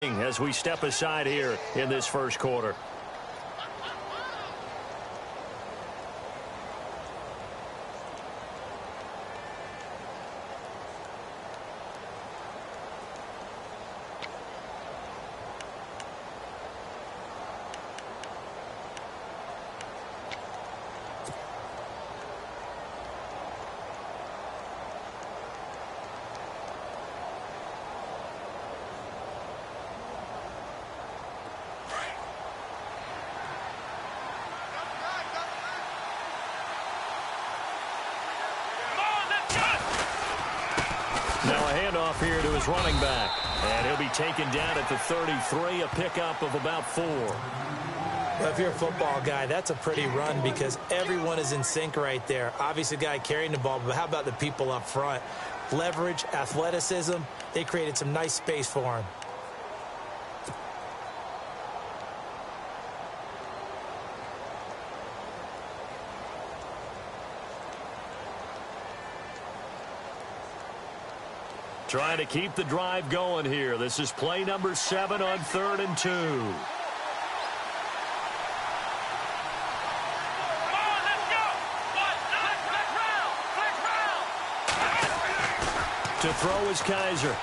as we step aside here in this first quarter. Now a handoff here to his running back. And he'll be taken down at the 33, a pickup of about 4. Well, if you're a football guy, that's a pretty run because everyone is in sync right there. Obviously, the guy carrying the ball, but how about the people up front? Leverage, athleticism, they created some nice space for him. Trying to keep the drive going here. This is play number 7 on 3rd and 2. To throw is Kaiser.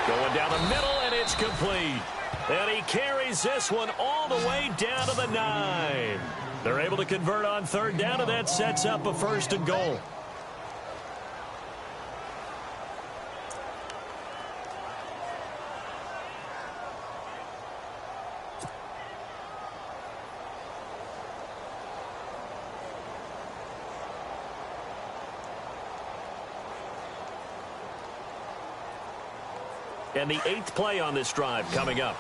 Going down the middle, and it's complete. And he carries this one all the way down to the 9. They're able to convert on 3rd down, and that sets up a 1st and goal. And the 8th play on this drive coming up.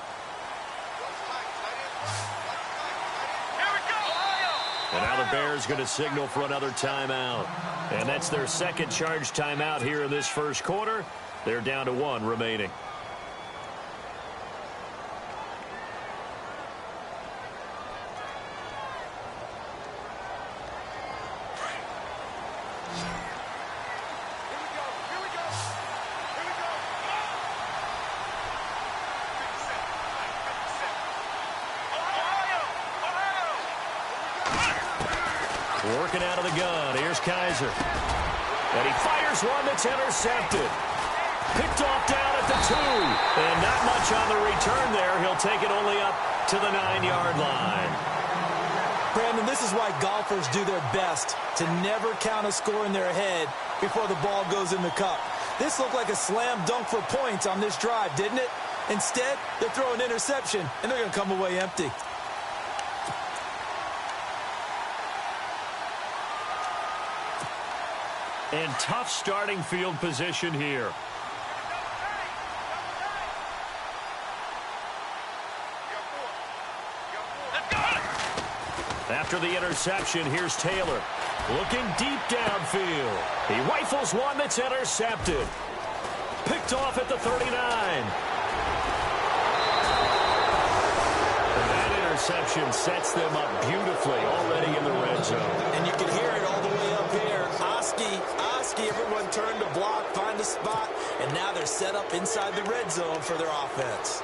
And now the Bears going to signal for another timeout. And that's their second charge timeout here in this first quarter. They're down to 1 remaining. Working out of the gun. Here's Kaiser. And he fires one that's intercepted. Picked off down at the 2. And not much on the return there. He'll take it only up to the 9-yard line. Brandon, this is why golfers do their best to never count a score in their head before the ball goes in the cup. This looked like a slam dunk for points on this drive, didn't it? Instead, they throw an interception, and they're going to come away empty. And tough starting field position here. After the interception, here's Taylor. Looking deep downfield. He rifles one that's intercepted. Picked off at the 39. And that interception sets them up beautifully already in the red zone. And you can hear it all the way up here. Oski, everyone turned to block, find a spot, and now they're set up inside the red zone for their offense.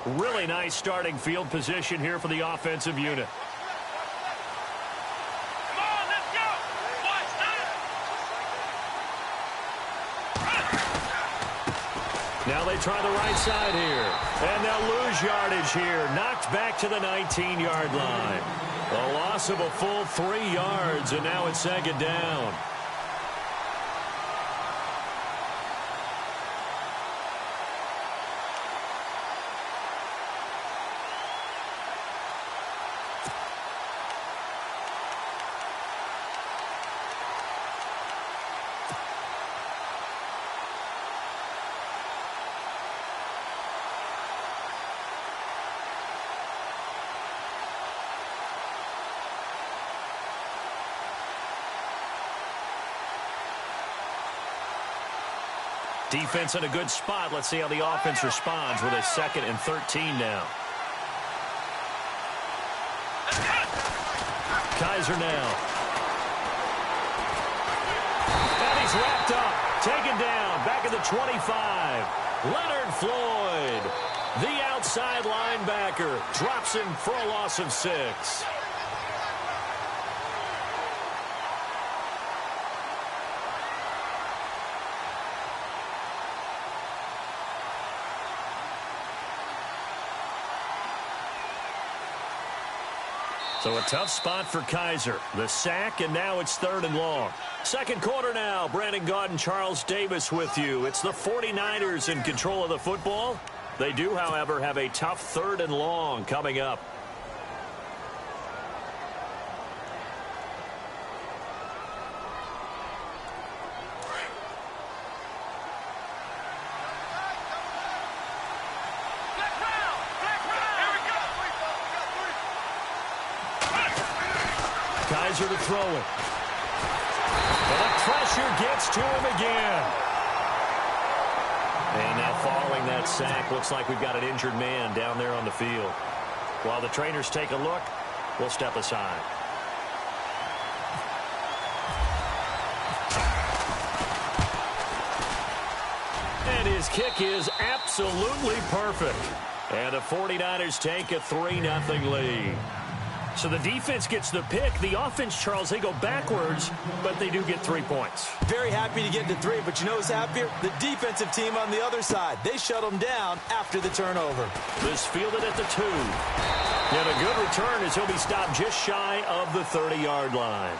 Really nice starting field position here for the offensive unit. Now they try the right side here. And they'll lose yardage here. Knocked back to the 19-yard line. A loss of a full 3 yards, and now it's 2nd down. Defense in a good spot. Let's see how the offense responds with a 2nd and 13 now. Kaiser now. And he's wrapped up. Taken down. Back at the 25. Leonard Floyd, the outside linebacker, drops him for a loss of 6. So a tough spot for Kaiser. The sack, and now it's 3rd and long. Second quarter now. Brandon Gaudin and Charles Davis with you. It's the 49ers in control of the football. They do, however, have a tough 3rd and long coming up. Kaiser to throw it. And the pressure gets to him again. And now following that sack, looks like we've got an injured man down there on the field. While the trainers take a look, we'll step aside. And his kick is absolutely perfect. And the 49ers take a 3-0 lead. So the defense gets the pick. The offense, Charles, they go backwards, but they do get 3 points. Very happy to get to 3, but you know who's happier? The defensive team on the other side. They shut them down after the turnover. This fielded at the 2. And a good return as he'll be stopped just shy of the 30-yard line.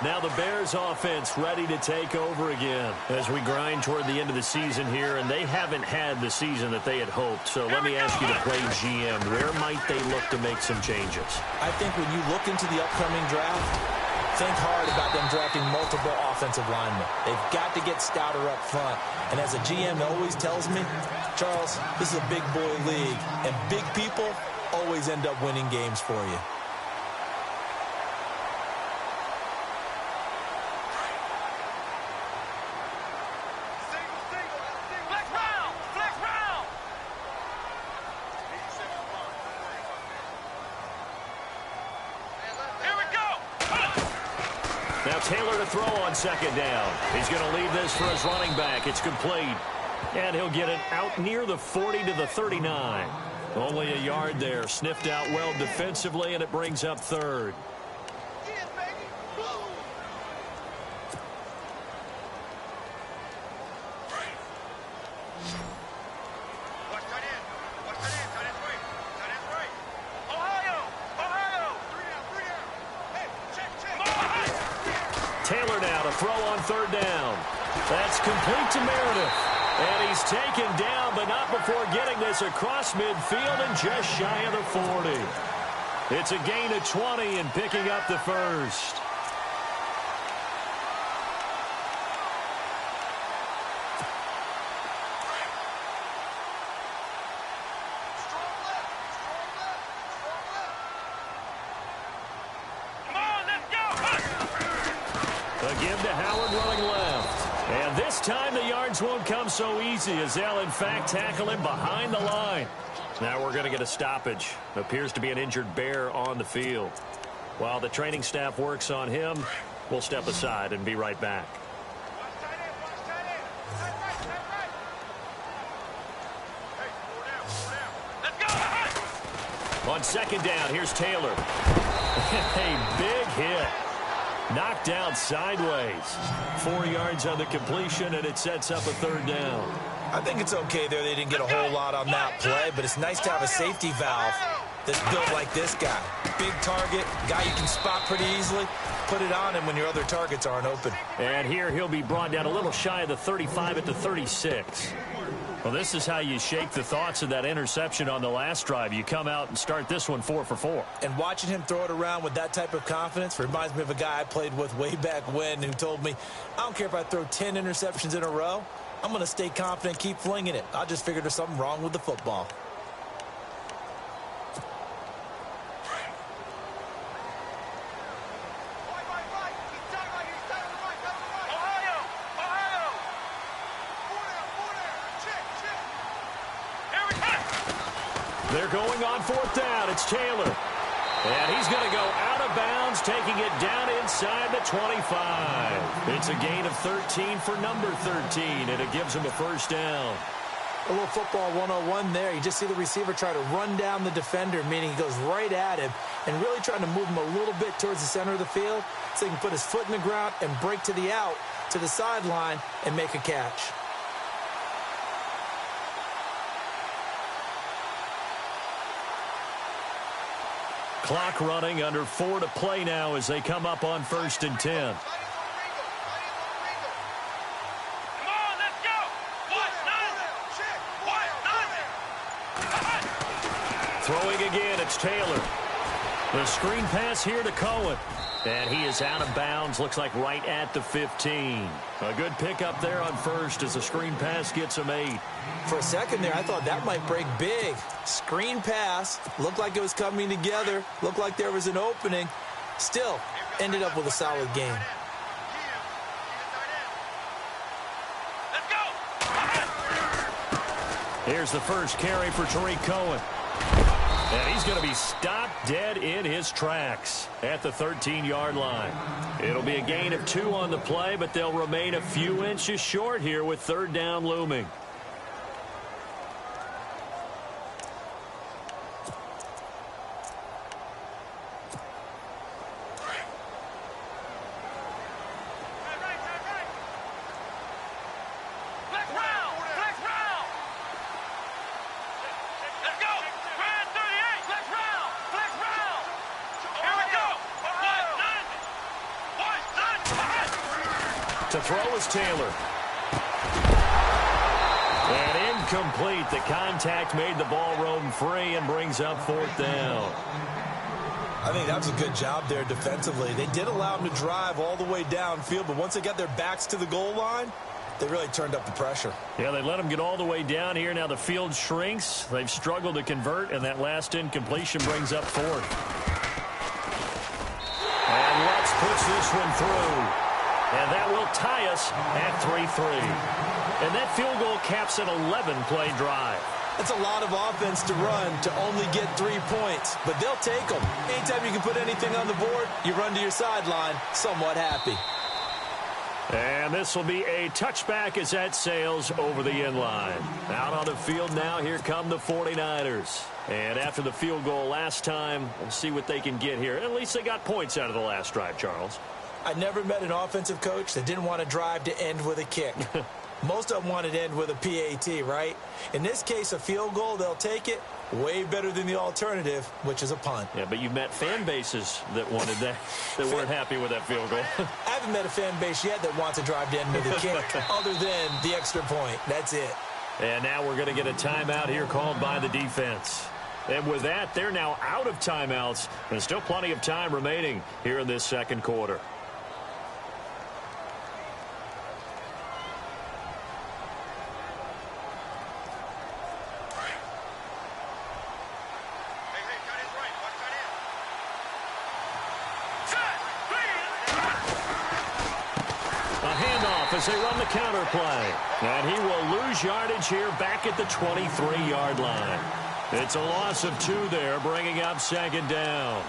Now the Bears offense ready to take over again as we grind toward the end of the season here, and they haven't had the season that they had hoped. So let me ask you to play GM. Where might they look to make some changes? I think when you look into the upcoming draft, think hard about them drafting multiple offensive linemen. They've got to get stouter up front. And as a GM always tells me, Charles, this is a big boy league, and big people always end up winning games for you. Now Taylor to throw on 2nd down. He's going to leave this for his running back. It's complete. And he'll get it out near the 40 to the 39. Only a yard there. Sniffed out well defensively, and it brings up 3rd. Taylor now to throw on 3rd down. That's complete to Meredith. And he's taken down, but not before getting this across midfield and just shy of the 40. It's a gain of 20 and picking up the 1st. Give to Howard running left. And this time the yards won't come so easy as they'll, in fact, tackle him behind the line. Now we're going to get a stoppage. Appears to be an injured Bear on the field. While the training staff works on him, we'll step aside and be right back. On 2nd down, here's Taylor. A big hit. Knocked out sideways. 4 yards on the completion, and it sets up a 3rd down. I think it's okay there. They didn't get a whole lot on that play, but it's nice to have a safety valve that's built like this guy. Big target, guy you can spot pretty easily. Put it on him when your other targets aren't open. And here he'll be brought down a little shy of the 35 at the 36. Well, this is how you shake the thoughts of that interception on the last drive. You come out and start this one 4 for 4. And watching him throw it around with that type of confidence reminds me of a guy I played with way back when who told me, I don't care if I throw 10 interceptions in a row. I'm going to stay confident, keep flinging it. I just figured there's something wrong with the football. They're going on fourth down. It's Taylor. And he's going to go out of bounds, taking it down inside the 25. It's a gain of 13 for number 13, and it gives him a first down. A little football 101 there. You just see the receiver try to run down the defender, meaning he goes right at him and really trying to move him a little bit towards the center of the field so he can put his foot in the ground and break to the out, to the sideline, and make a catch. Clock running, under 4 to play now as they come up on 1st and 10. Throwing again, it's Taylor. The screen pass here to Cohen. And he is out of bounds, looks like right at the 15. A good pickup there on first as the screen pass gets him 8. For a second there, I thought that might break big. Screen pass, looked like it was coming together, looked like there was an opening. Still, ended up with a solid game. Here's the first carry for Tariq Cohen. And he's going to be stopped dead in his tracks at the 13-yard line. It'll be a gain of 2 on the play, but they'll remain a few inches short here with 3rd down looming. To throw is Taylor. And incomplete. The contact made the ball roam free and brings up 4th down. I think that was a good job there defensively. They did allow them to drive all the way downfield, but once they got their backs to the goal line, they really turned up the pressure. Yeah, they let them get all the way down here. Now the field shrinks. They've struggled to convert, and that last incompletion brings up 4th. And Lutz puts this one through. And that will tie us at 3-3. And that field goal caps an 11-play drive. That's a lot of offense to run to only get 3 points, but they'll take them. Anytime you can put anything on the board, you run to your sideline somewhat happy. And this will be a touchback as that sails over the end line. Out on the field now, here come the 49ers. And after the field goal last time, we'll see what they can get here. At least they got points out of the last drive, Charles. I never met an offensive coach that didn't want to drive to end with a kick. Most of them wanted to end with a PAT, right? In this case, a field goal, they'll take it. Way better than the alternative, which is a punt. Yeah, but you met fan bases that wanted that, that weren't happy with that field goal. I haven't met a fan base yet that wants to drive to end with a kick other than the extra point. That's it. And now we're going to get a timeout here called by the defense. And with that, they're now out of timeouts. And still plenty of time remaining here in this second quarter. As they run the counter play. And he will lose yardage here back at the 23-yard line. It's a loss of 2 there, bringing up 2nd down.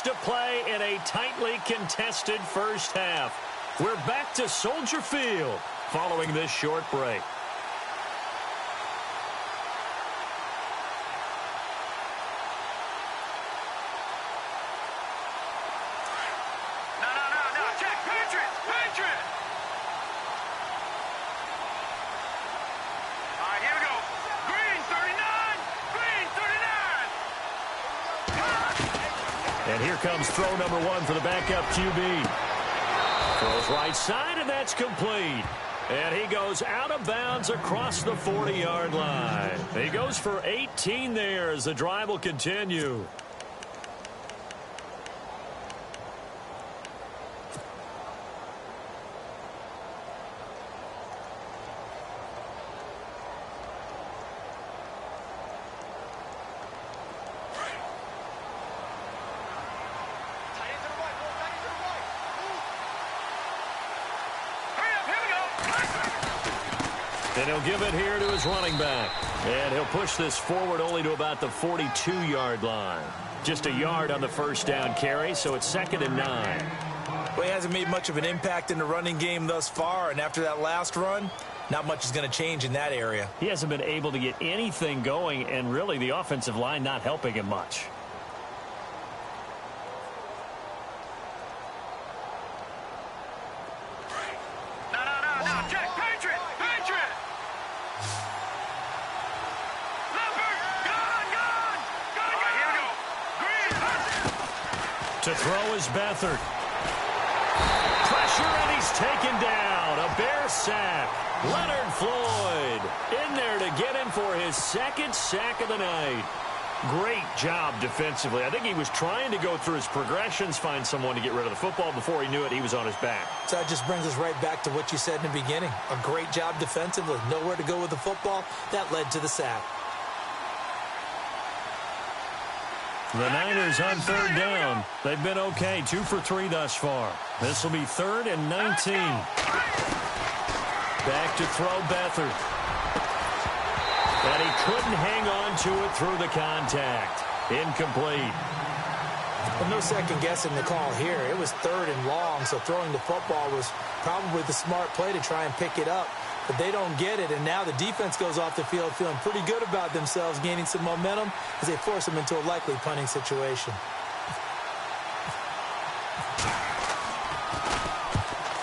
To play in a tightly contested first half. We're back to Soldier Field following this short break. No, check, Patriots! All right, here we go. Green 39! And here comes throw number 1 for the backup QB. Throws right side, and that's complete. And he goes out of bounds across the 40-yard line. He goes for 18 there as the drive will continue. And he'll give it here to his running back. And he'll push this forward only to about the 42-yard line. Just a yard on the first down carry, so it's 2nd and 9. Well, he hasn't made much of an impact in the running game thus far, and after that last run, not much is going to change in that area. He hasn't been able to get anything going, and really the offensive line not helping him much. No, check, Patriot! Patriot! Leopard! Gone! All right, here we go. Green! To throw is Beathard. Pressure, and he's taken down. A Bear sack. Leonard Floyd in there to get him for his 2nd sack of the night. Great job defensively. I think he was trying to go through his progressions, find someone to get rid of the football. Before he knew it, he was on his back. So that just brings us right back to what you said in the beginning. A great job defensively. Nowhere to go with the football. That led to the sack. The Niners on 3rd down. They've been okay, 2 for 3 thus far. This will be 3rd and 19. Back to throw Beathard. And he couldn't hang on to it through the contact. Incomplete. Well, no second guessing the call here. It was 3rd and long, so throwing the football was probably the smart play to try and pick it up. But they don't get it, and now the defense goes off the field feeling pretty good about themselves, gaining some momentum as they force them into a likely punting situation.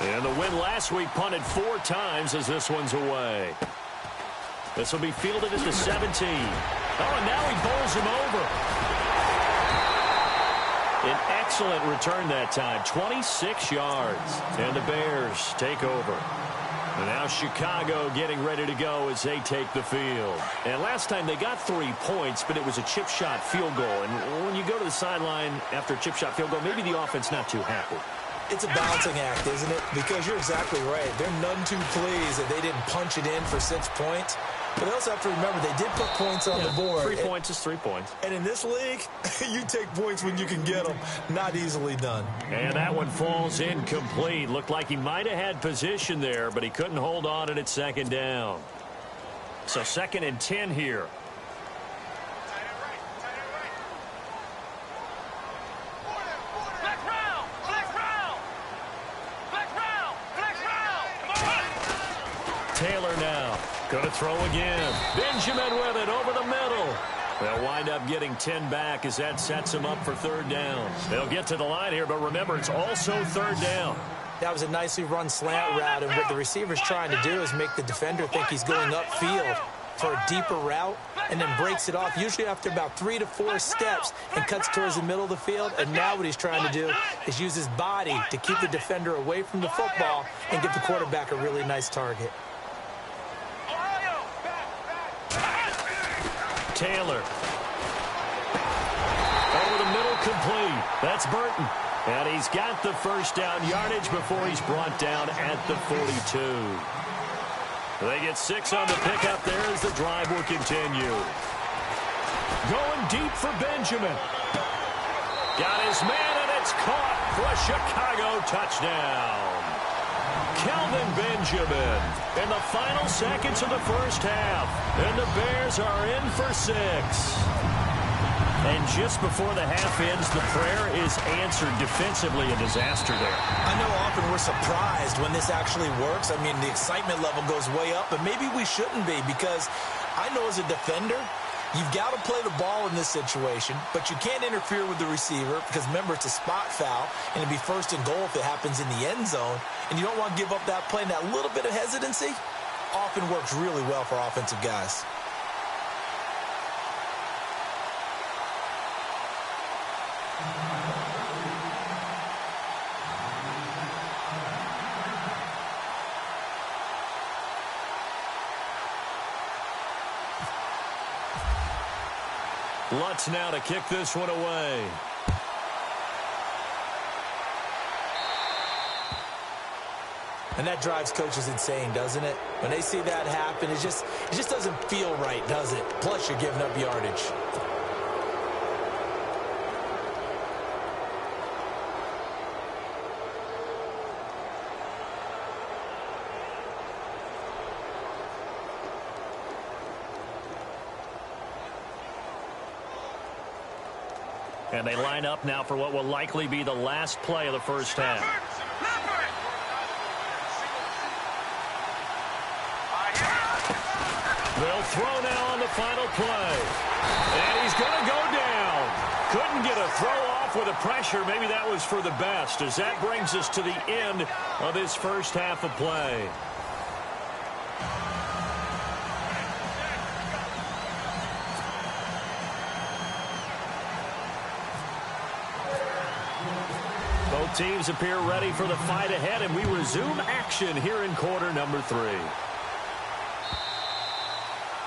And the win last week punted 4 times as this one's away. This will be fielded at the 17. Oh, and now he bowls him over. An excellent return that time, 26 yards. And the Bears take over. And now Chicago getting ready to go as they take the field. And last time they got 3 points, but it was a chip shot field goal. And when you go to the sideline after a chip shot field goal, maybe the offense not too happy. It's a balancing act, isn't it? Because you're exactly right. They're none too pleased that they didn't punch it in for 6 points. But they also have to remember they did put points on the board. 3 points is 3 points. And in this league, you take points when you can get them. Not easily done. And that one falls incomplete. Looked like he might have had position there, but he couldn't hold on at 2nd down. So 2nd and 10 here. Taylor now. Going to throw again. Benjamin with it over the middle. They'll wind up getting 10 back as that sets them up for 3rd down. They'll get to the line here, but remember, it's also 3rd down. That was a nicely run slant route, and what the receiver's trying to do is make the defender think he's going upfield for a deeper route, and then breaks it off, usually after about 3 to 4 steps, and cuts towards the middle of the field. And now what he's trying to do is use his body to keep the defender away from the football and give the quarterback a really nice target. Taylor. Over the middle, complete. That's Burton. And he's got the 1st down yardage before he's brought down at the 42. They get 6 on the pickup there as the drive will continue. Going deep for Benjamin. Got his man, and it's caught for a Chicago touchdown. Kelvin Benjamin in the final seconds of the 1st half. And the Bears are in for 6. And just before the half ends, the prayer is answered. Defensively, a disaster there. I know often we're surprised when this actually works. I mean, the excitement level goes way up, but maybe we shouldn't be, because I know as a defender, you've got to play the ball in this situation, but you can't interfere with the receiver because, remember, it's a spot foul, and it'd be 1st and goal if it happens in the end zone, and you don't want to give up that play. And that little bit of hesitancy often works really well for offensive guys. Lutz now to kick this one away. And that drives coaches insane, doesn't it? When they see that happen, it just doesn't feel right, does it? Plus, you're giving up yardage. And they line up now for what will likely be the last play of the first half. They'll throw now on the final play. And he's going to go down. Couldn't get a throw off with the pressure. Maybe that was for the best, as that brings us to the end of this first half of play. Both teams appear ready for the fight ahead, and we resume action here in quarter number 3.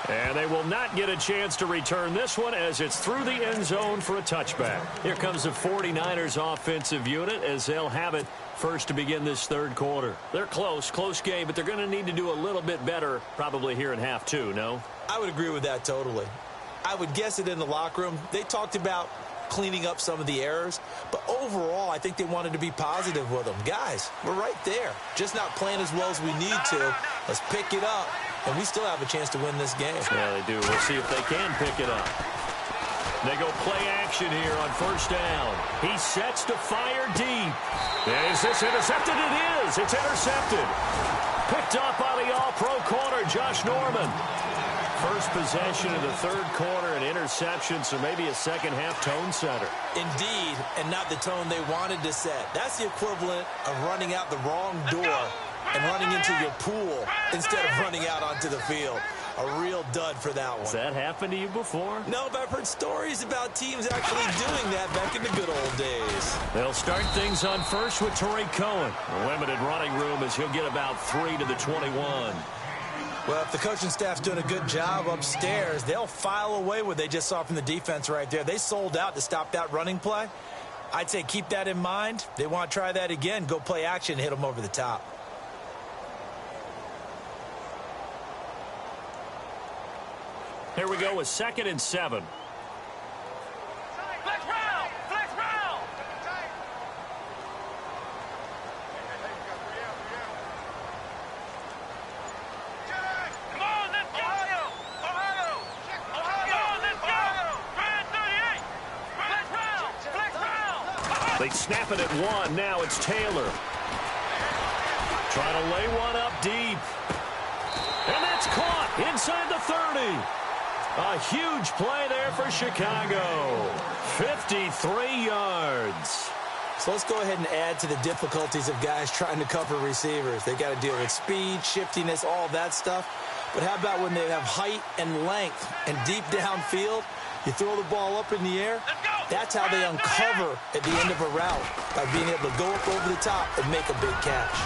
And they will not get a chance to return this one as it's through the end zone for a touchback. Here comes the 49ers offensive unit as they'll have it first to begin this third quarter. They're close game, but they're going to need to do a little bit better probably here in half 2, no? I would agree with that totally. I would guess it in the locker room. They talked about cleaning up some of the errors, but overall I think they wanted to be positive with them. Guys, we're right there, just not playing as well as we need to. Let's pick it up, and we still have a chance to win this game. Yeah, they do. We'll see if they can pick it up. They go play action here on first down. He sets to fire deep. Is this intercepted? It is. It's intercepted. Picked up by the all-pro corner, Josh Norman. First possession of the third quarter, an interception, so maybe a second-half tone setter. Indeed, and not the tone they wanted to set. That's the equivalent of running out the wrong door and running into your pool instead of running out onto the field. A real dud for that one. Has that happened to you before? No, but I've heard stories about teams actually doing that back in the good old days. They'll start things on first with Torrey Cohen. A limited running room as he'll get about 3 to the 21. Well, if the coaching staff's doing a good job upstairs, they'll file away what they just saw from the defense right there. They sold out to stop that running play. I'd say keep that in mind. They want to try that again. Go play action, hit them over the top. Here we go with 2nd and 7. Flex round! Flex round! Come on, let's go! Ohio! Come on, let's go! Brand 38! Flex round! Flex round! They snap it at 1. Now it's Taylor. Trying to lay one up deep. And that's caught inside the 30. A huge play there for Chicago. 53 yards. So let's go ahead and add to the difficulties of guys trying to cover receivers. They got to deal with speed, shiftiness, all that stuff. But how about when they have height and length and deep downfield? You throw the ball up in the air. That's how they uncover at the end of a route, by being able to go up over the top and make a big catch.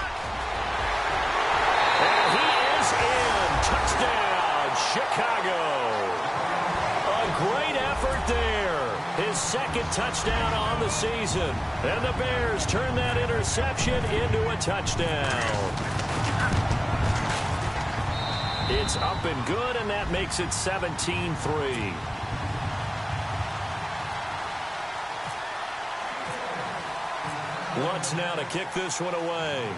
And he is in. Touchdown, Chicago. A great effort there. His second touchdown on the season. And the Bears turn that interception into a touchdown. It's up and good, and that makes it 17-3. Lutz now to kick this one away.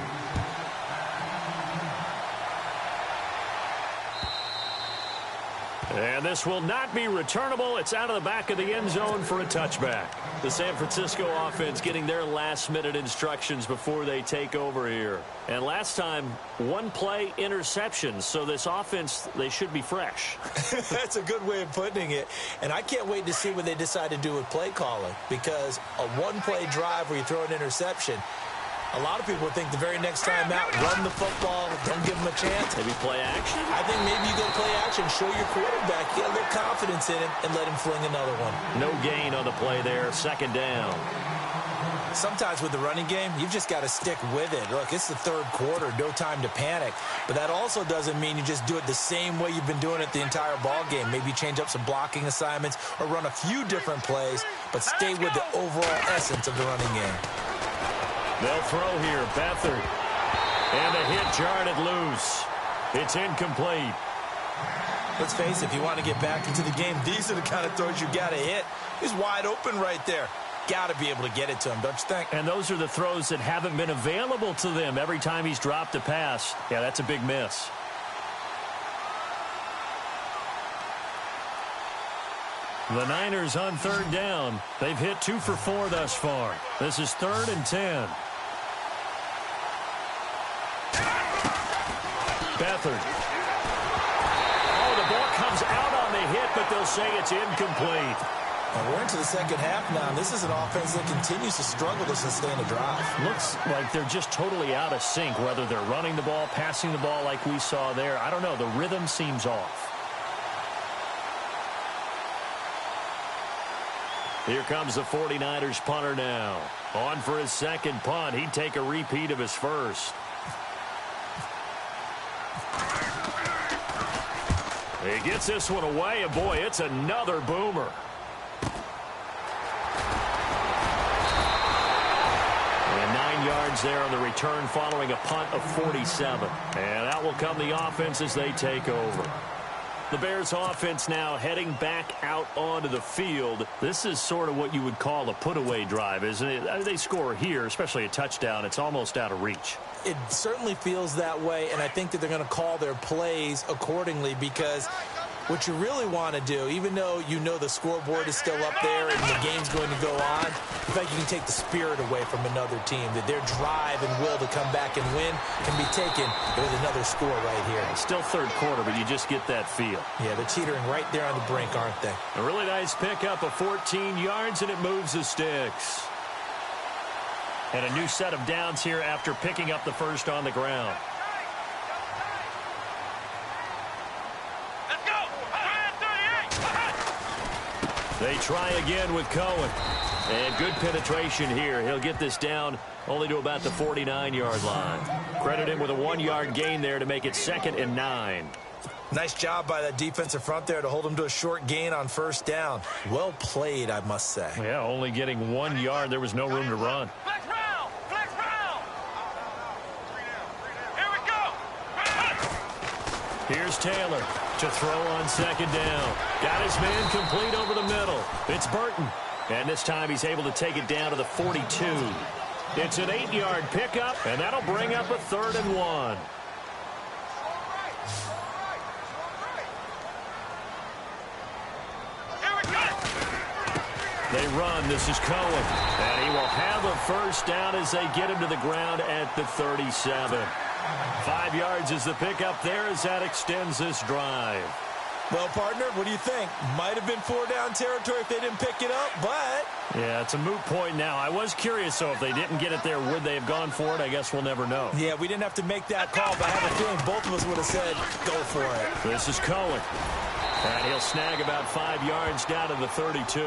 And this will not be returnable. It's out of the back of the end zone for a touchback. The San Francisco offense getting their last-minute instructions before they take over here. And last time, 1-play interceptions. So this offense, they should be fresh. That's a good way of putting it. And I can't wait to see what they decide to do with play calling. Because a 1-play drive where you throw an interception, a lot of people think the very next time out, run the football, don't give them a chance. Maybe play action? I think maybe you go play action, show your quarterback, get a little confidence in it, and let him fling another one. No gain on the play there, 2nd down. Sometimes with the running game, you've just got to stick with it. Look, it's the third quarter, no time to panic. But that also doesn't mean you just do it the same way you've been doing it the entire ball game. Maybe change up some blocking assignments or run a few different plays, but stay with the overall essence of the running game. They'll throw here, Beathard. And a hit jarred it loose. It's incomplete. Let's face it, if you want to get back into the game, these are the kind of throws you got to hit. He's wide open right there. Got to be able to get it to him, don't you think? And those are the throws that haven't been available to them every time he's dropped a pass. Yeah, that's a big miss. The Niners on third down. They've hit 2 for 4 thus far. This is 3rd and 10. Beathard. Oh, the ball comes out on the hit, but they'll say it's incomplete. And we're into the second half now, and this is an offense that continues to struggle to sustain a drive. Looks like they're just totally out of sync, whether they're running the ball, passing the ball like we saw there. I don't know. The rhythm seems off. Here comes the 49ers punter now. On for his second punt. He'd take a repeat of his first. He gets this one away, and boy, it's another boomer. And 9 yards there on the return following a punt of 47. And out will come the offense as they take over. The Bears offense now heading back out onto the field. This is sort of what you would call a put-away drive, isn't it? They score here, especially a touchdown. It's almost out of reach. It certainly feels that way, and I think that they're going to call their plays accordingly because what you really want to do, even though you know the scoreboard is still up there and the game's going to go on, I think you can take the spirit away from another team, that their drive and will to come back and win can be taken with another score right here. It's still third quarter, but you just get that feel. Yeah, they're teetering right there on the brink, aren't they? A really nice pickup of 14 yards, and it moves the sticks. And a new set of downs here after picking up the first on the ground. They try again with Cohen. And good penetration here. He'll get this down only to about the 49-yard line. Credit him with a 1-yard gain there to make it 2nd and 9. Nice job by that defensive front there to hold him to a short gain on first down. Well played, I must say. Yeah, only getting 1 yard. There was no room to run. Flex round! Flex round! Here we go! Here's Taylor to throw on 2nd down. Got his man complete over the middle. It's Burton. And this time he's able to take it down to the 42. It's an 8-yard pickup, and that'll bring up a 3rd and 1. They run. This is Cohen. And he will have a first down as they get him to the ground at the 37. 5 yards is the pickup there as that extends this drive. Well, partner, what do you think? Might have been 4-down territory if they didn't pick it up, but... Yeah, it's a moot point now. I was curious, so if they didn't get it there, would they have gone for it? I guess we'll never know. Yeah, we didn't have to make that call, but I have a feeling both of us would have said, go for it. This is Cohen. And he'll snag about 5 yards down to the 32.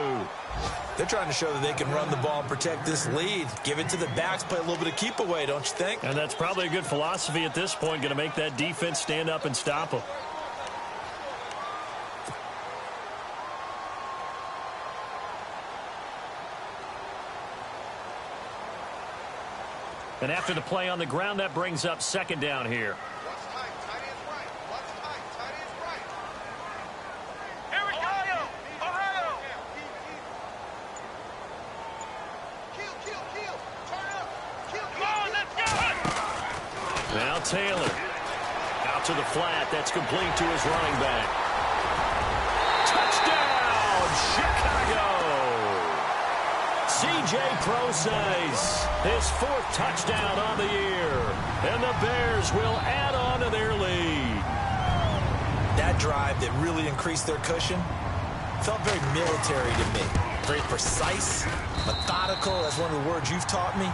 They're trying to show that they can run the ball and protect this lead. Give it to the backs, play a little bit of keep away, don't you think? And that's probably a good philosophy at this point, going to make that defense stand up and stop them. And after the play on the ground, that brings up 2nd down here. Now Taylor out to the flat. That's complete to his running back. Touchdown, Chicago! C.J. Prosise, his 4th touchdown on the year. And the Bears will add on to their lead. That drive that really increased their cushion felt very military to me. Very precise, methodical. That's one of the words you've taught me.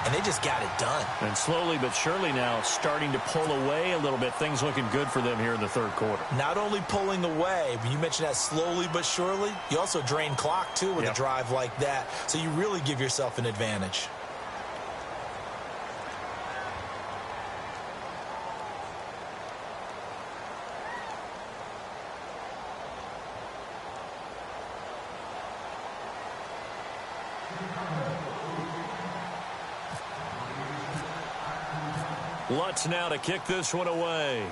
And they just got it done. And slowly but surely now starting to pull away a little bit. Things looking good for them here in the 3rd quarter. Not only pulling away, but you mentioned that slowly but surely. You also drain clock, too, with a drive like that. So you really give yourself an advantage. Lutz now to kick this one away.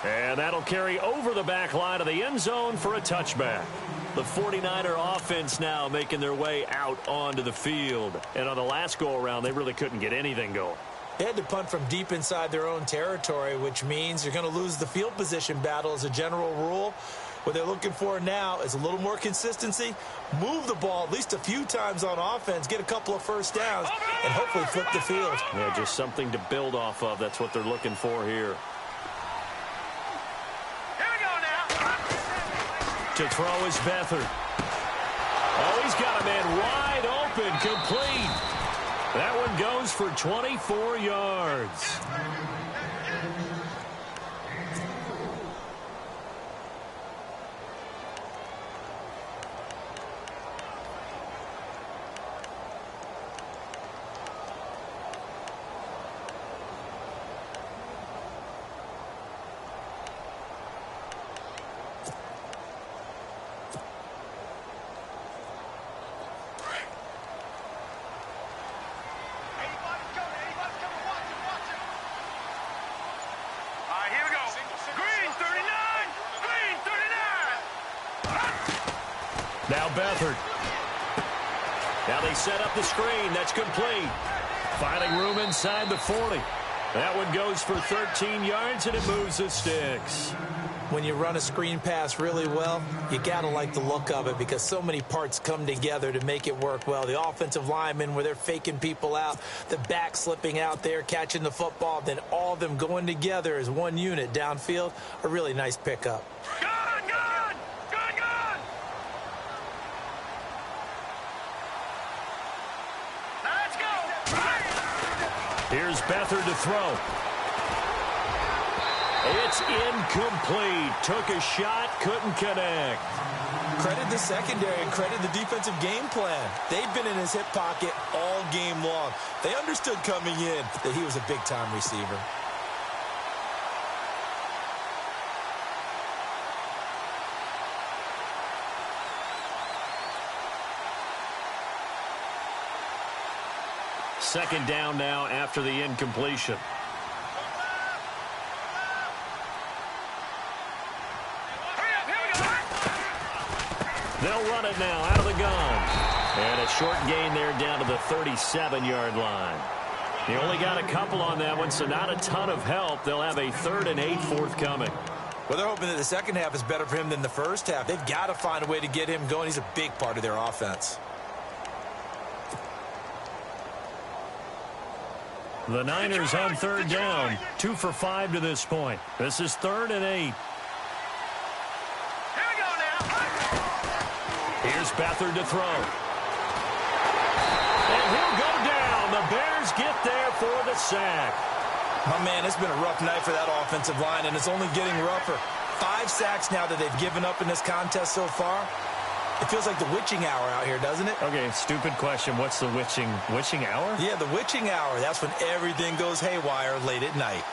And that'll carry over the back line of the end zone for a touchback. The 49er offense now making their way out onto the field. And on the last go-around, they really couldn't get anything going. They had to punt from deep inside their own territory, which means you're going to lose the field position battle as a general rule. What they're looking for now is a little more consistency, move the ball at least a few times on offense, get a couple of first downs, and hopefully flip the field. Yeah, just something to build off of. That's what they're looking for here. Here we go now. To throw is Beathard. Oh, he's got a man wide open, complete. That one goes for 24 yards. Now Beathard. Now they set up the screen. That's complete. Finding room inside the 40. That one goes for 13 yards, and it moves the sticks. When you run a screen pass really well, you got to like the look of it because so many parts come together to make it work well. The offensive linemen, where they're faking people out, the back slipping out there, catching the football, then all of them going together as one unit downfield, a really nice pickup. Here's Beathard to throw. It's incomplete. Took a shot, couldn't connect. Credit the secondary and credit the defensive game plan. They've been in his hip pocket all game long. They understood coming in that he was a big-time receiver. Second down now after the incompletion. They'll run it now out of the gun. And a short gain there down to the 37-yard line. He only got a couple on that one, so not a ton of help. They'll have a 3rd and 8 forthcoming. Well, they're hoping that the second half is better for him than the first half. They've got to find a way to get him going. He's a big part of their offense. The Niners on 3rd down. 2 for 5 to this point. This is 3rd and 8. Here we go now. Here's Beathard to throw. And he'll go down. The Bears get there for the sack. My man, it's been a rough night for that offensive line, and it's only getting rougher. 5 sacks now that they've given up in this contest so far. It feels like the witching hour out here, doesn't it? Okay, stupid question. What's the witching hour? Yeah, the witching hour. That's when everything goes haywire late at night.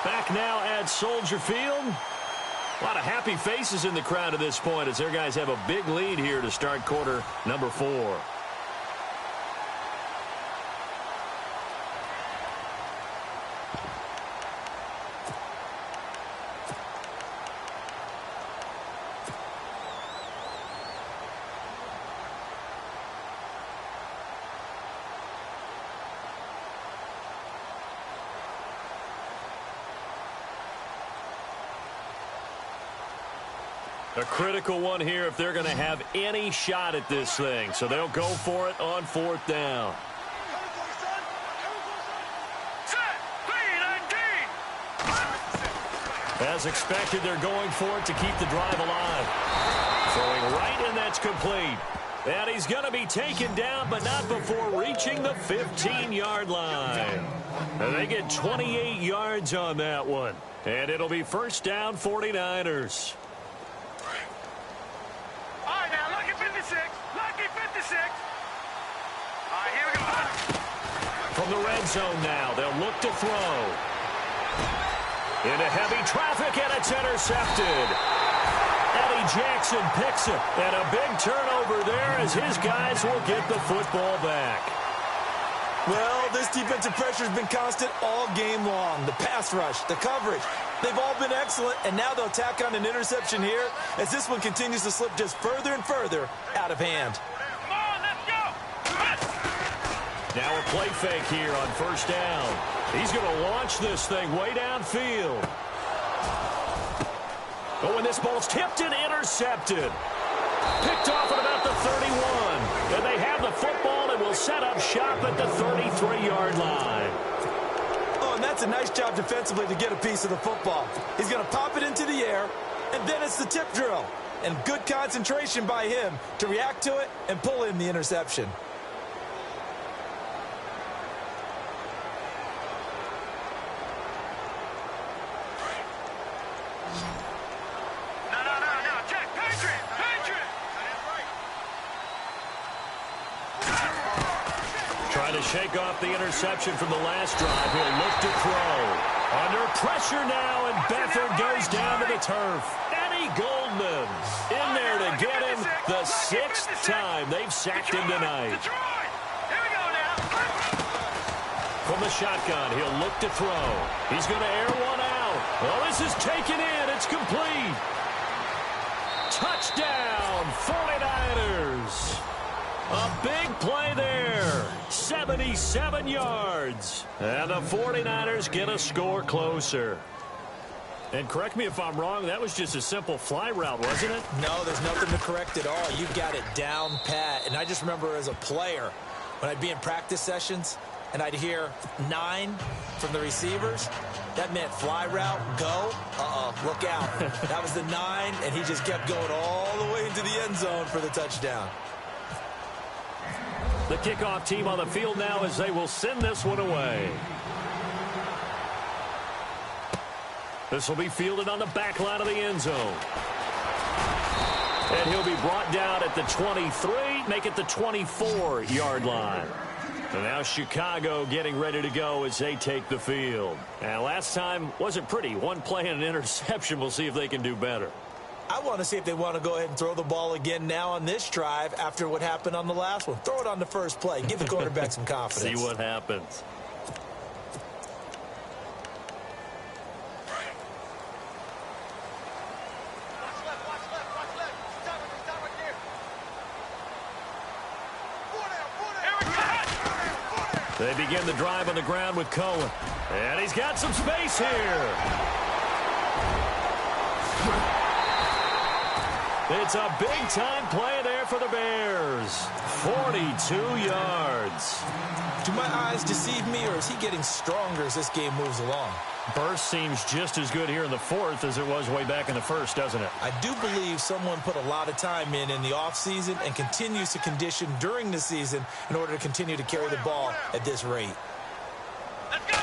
Back now at Soldier Field. A lot of happy faces in the crowd at this point as their guys have a big lead here to start quarter number 4. A critical one here if they're going to have any shot at this thing. So they'll go for it on 4th down. As expected, they're going for it to keep the drive alive. Throwing right, and that's complete. And he's going to be taken down, but not before reaching the 15-yard line. And they get 28 yards on that one. And it'll be 1st down, 49ers. From the red zone now, they'll look to throw. Into heavy traffic, and it's intercepted. Eddie Jackson picks it, and a big turnover there as his guys will get the football back. Well, this defensive pressure has been constant all game long. The pass rush, the coverage, They've all been excellent, and now they'll tack on an interception here as this one continues to slip just further and further out of hand. Come on, let's go. Now a play fake here on first down. He's going to launch this thing way downfield. Oh, and this ball's tipped and intercepted. Picked off at about the 31. And they have the football and will set up shop at the 33-yard line. Oh, and that's a nice job defensively to get a piece of the football. He's going to pop it into the air, and then it's the tip drill. And good concentration by him to react to it and pull in the interception. No, check, Patriot. Trying to shake off the interception from the last drive. He'll look to throw. Under pressure now, and Bethard goes down to the turf. Eddie Goldman in there to get him the 6th time they've sacked him tonight. Detroit. Here we go now. From the shotgun, he'll look to throw. He's going to air one out. Well, this is taken in. It's complete. Touchdown, 49ers. A big play there. 77 yards. And the 49ers get a score closer. And correct me if I'm wrong, that was just a simple fly route, wasn't it? No, there's nothing to correct at all. You got it down pat. And I just remember as a player, when I'd be in practice sessions, and I'd hear 9 from the receivers, that meant fly route, go. Look out. That was the 9, and he just kept going all the way into the end zone for the touchdown. The kickoff team on the field now as they will send this one away. This will be fielded on the back line of the end zone. And he'll be brought down at the 23, make it the 24-yard line. And now Chicago getting ready to go as they take the field. And last time wasn't pretty. One play and an interception. We'll see if they can do better. I want to see if they want to go ahead and throw the ball again now on this drive after what happened on the last one. Throw it on the first play. Give the quarterback some confidence. See what happens. Watch left. Stop right there. They begin the drive on the ground with Cohen. And he's got some space here. It's a big-time play there for the Bears. 42 yards. Do my eyes deceive me, or is he getting stronger as this game moves along? Burst seems just as good here in the fourth as it was way back in the first, doesn't it? I do believe someone put a lot of time in the offseason and continues to condition during the season in order to continue to carry the ball at this rate. Let's go.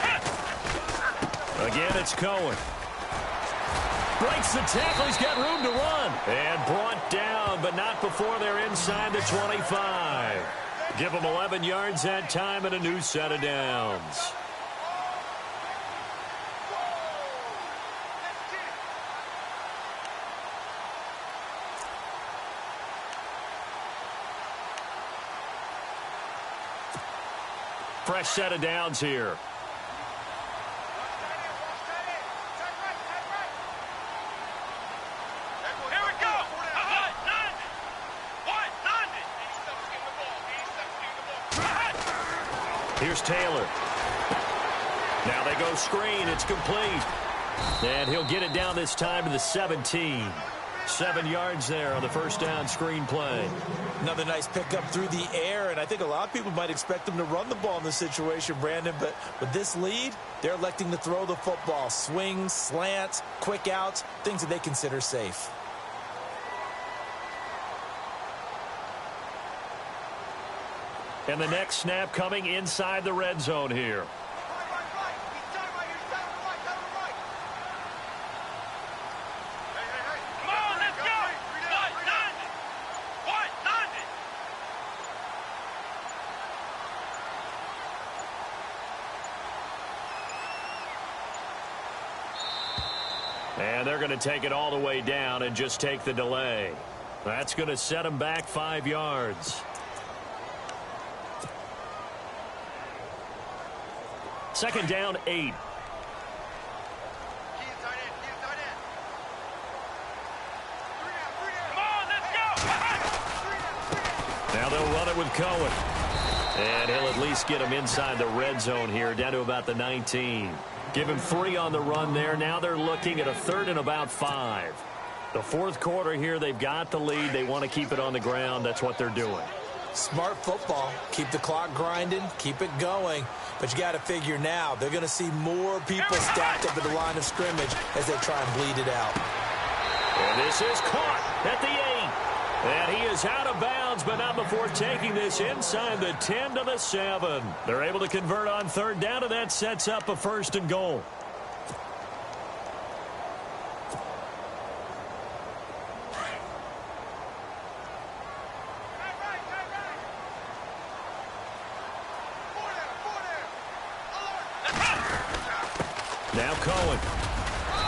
Again, it's Cohen. Breaks the tackle. He's got room to run. And brought down, but not before they're inside the 25. Give them 11 yards that time and a new set of downs. Fresh set of downs here. Here's Taylor. Now they go screen. It's complete. And he'll get it down this time to the 17. 7 yards there on the first down screen play. Another nice pickup through the air, and I think a lot of people might expect them to run the ball in this situation, Brandon, but with this lead, they're electing to throw the football. Swings, slants, quick outs, things that they consider safe. And the next snap coming inside the red zone here. And they're going to take it all the way down and just take the delay. That's going to set them back 5 yards. Second down, 8. Key tight end. Now they'll run it with Cohen. And he'll at least get him inside the red zone here, down to about the 19. Give him 3 on the run there. Now they're looking at a 3rd and about 5. The 4th quarter here, they've got the lead. They want to keep it on the ground. That's what they're doing. Smart football. Keep the clock grinding. Keep it going. But you got to figure now, they're going to see more people stacked up at the line of scrimmage as they try and bleed it out. And this is caught at the 8. And he is out of bounds, but not before taking this inside the 10 to the 7. They're able to convert on 3rd down, and that sets up a 1st and goal. Now Cohen.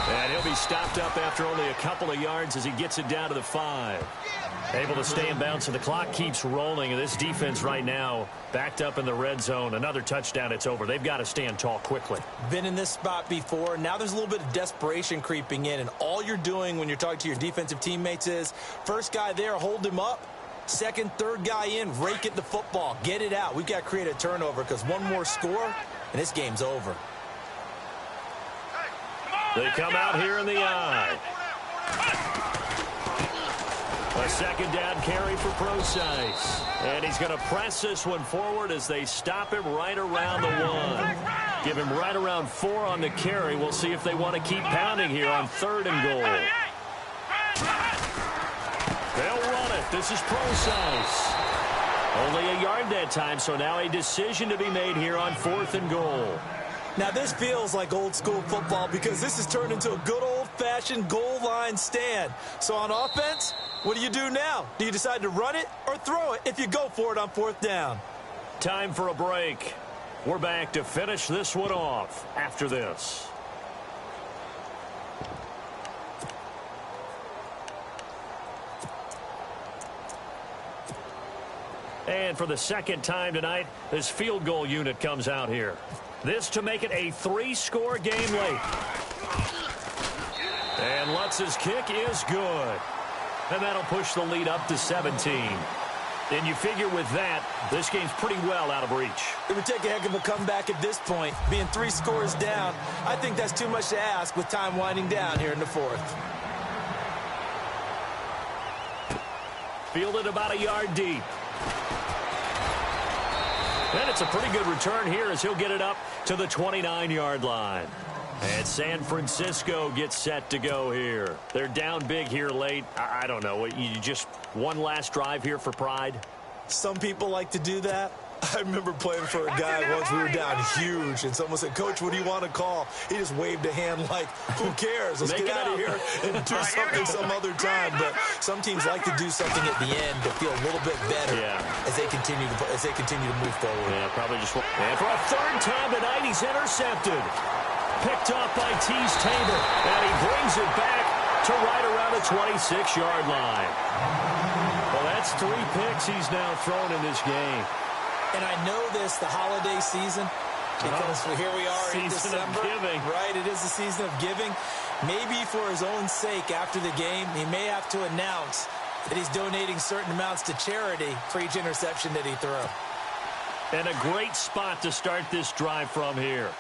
And he'll be stopped up after only a couple of yards as he gets it down to the 5. Able to stay in bounds, and the clock keeps rolling. And this defense right now backed up in the red zone. Another touchdown, it's over. They've got to stand tall quickly. Been in this spot before. Now there's a little bit of desperation creeping in. And all you're doing when you're talking to your defensive teammates is, first guy there, hold him up. Second, third guy in, rake at the football. Get it out. We've got to create a turnover because one more score, and this game's over. They come out here in the eye. A 2nd down carry for Procise. And he's going to press this one forward as they stop him right around the 1. Give him right around 4 on the carry. We'll see if they want to keep pounding here on 3rd and goal. They'll run it. This is Procise. Only a yard that time, so now a decision to be made here on 4th and goal. Now, this feels like old-school football because this has turned into a good old-fashioned goal line stand. So on offense, what do you do now? Do you decide to run it or throw it if you go for it on 4th down? Time for a break. We're back to finish this one off after this. And for the 2nd time tonight, this field goal unit comes out here. This to make it a 3-score game late. And Lutz's kick is good. And that'll push the lead up to 17. And you figure with that, this game's pretty well out of reach. It would take a heck of a comeback at this point. Being 3 scores down, I think that's too much to ask with time winding down here in the 4th. Fielded about a yard deep. And it's a pretty good return here as he'll get it up to the 29-yard line. And San Francisco gets set to go here. They're down big here late. I don't know. You just one last drive here for pride? Some people like to do that. I remember playing for a guy once. We were down huge, and someone said, "Coach, what do you want to call?" He just waved a hand like, "Who cares? Let's get out of here and do something some other time." But some teams like to do something at the end to feel a little bit better as they continue to move forward. Yeah, probably just. And for a 3rd time tonight, he's intercepted. Picked off by Tease Tabor, and he brings it back to right around the 26-yard line. Well, that's 3 picks he's now thrown in this game. And I know this, the holiday season, because here we are in December. Giving. Right, it is the season of giving. Maybe for his own sake after the game, he may have to announce that he's donating certain amounts to charity for each interception that he threw. And a great spot to start this drive from here.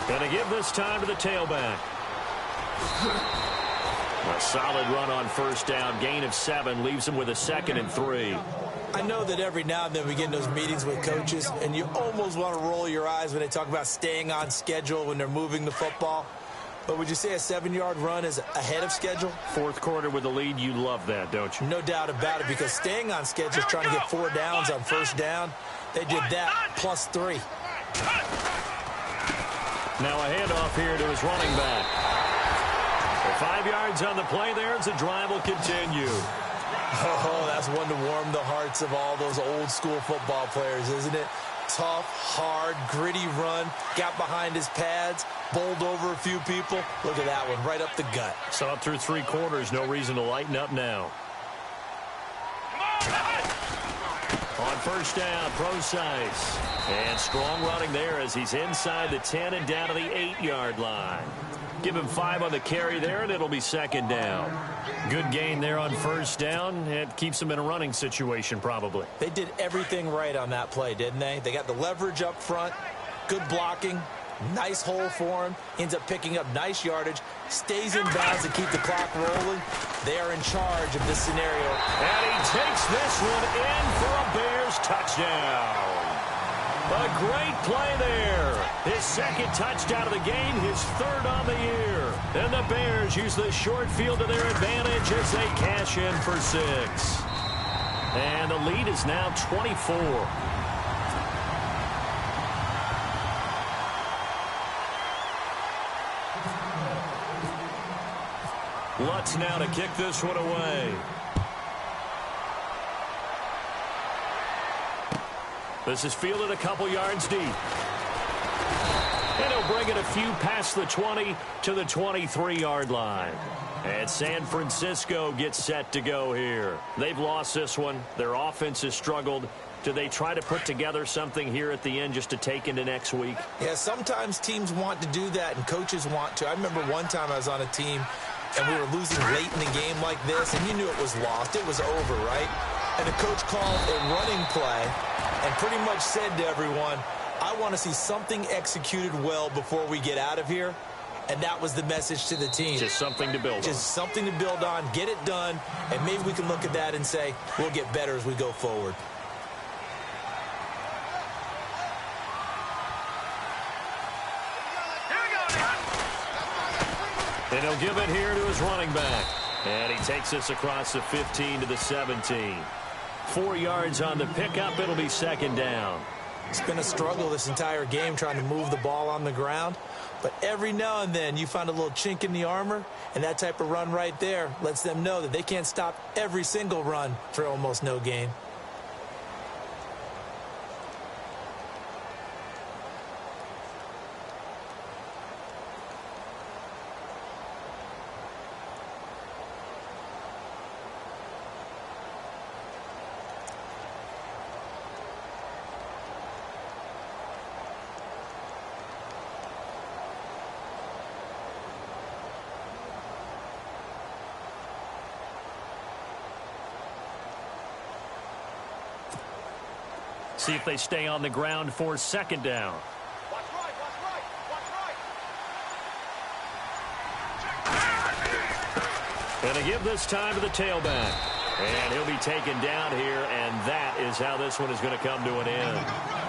Going to give this time to the tailback. A solid run on 1st down. Gain of 7 leaves him with a 2nd and 3. I know that every now and then we get in those meetings with coaches, and you almost want to roll your eyes when they talk about staying on schedule when they're moving the football. But would you say a 7-yard run is ahead of schedule? 4th quarter with the lead, you love that, don't you? No doubt about it, because staying on schedule is trying to get 4 downs on 1st down. They did that plus 3. Now a handoff here to his running back. For 5 yards on the play there as the drive will continue. Oh, that's one to warm the hearts of all those old-school football players, isn't it? Tough, hard, gritty run. Got behind his pads, bowled over a few people. Look at that one, right up the gut. So up through 3 quarters, no reason to lighten up now. first down, Procise. And strong running there as he's inside the 10 and down to the 8-yard line. Give him 5 on the carry there, and it'll be second down. Good gain there on first down. It keeps them in a running situation, probably. They did everything right on that play, didn't they? They got the leverage up front, good blocking, nice hole for him, ends up picking up nice yardage, stays in bounds to keep the clock rolling. They are in charge of this scenario. And he takes this one in for a Bears touchdown. A great play there. His second touchdown of the game, his third on the year. And the Bears use the short field to their advantage as they cash in for 6. And the lead is now 24. Lutz now to kick this one away. This is fielded a couple yards deep. And he'll bring it a few past the 20 to the 23-yard line. And San Francisco gets set to go here. They've lost this one. Their offense has struggled. Do they try to put together something here at the end just to take into next week? Yeah, sometimes teams want to do that and coaches want to. I remember one time I was on a team and we were losing late in the game like this, and you knew it was lost. It was over, right? And the coach called a running play and pretty much said to everyone, I want to see something executed well before we get out of here. And that was the message to the team. Just something to build on. Just something to build on, get it done, and maybe we can look at that and say, we'll get better as we go forward. And he'll give it here to his running back. And he takes this across the 15 to the 17. 4 yards on the pickup. It'll be second down. It's been a struggle this entire game trying to move the ball on the ground. But every now and then you find a little chink in the armor, and that type of run right there lets them know that they can't stop every single run for almost no gain. See if they stay on the ground for second down. Watch right, watch right, watch right. And they give this time to the tailback. And he'll be taken down here, and that is how this one is going to come to an end.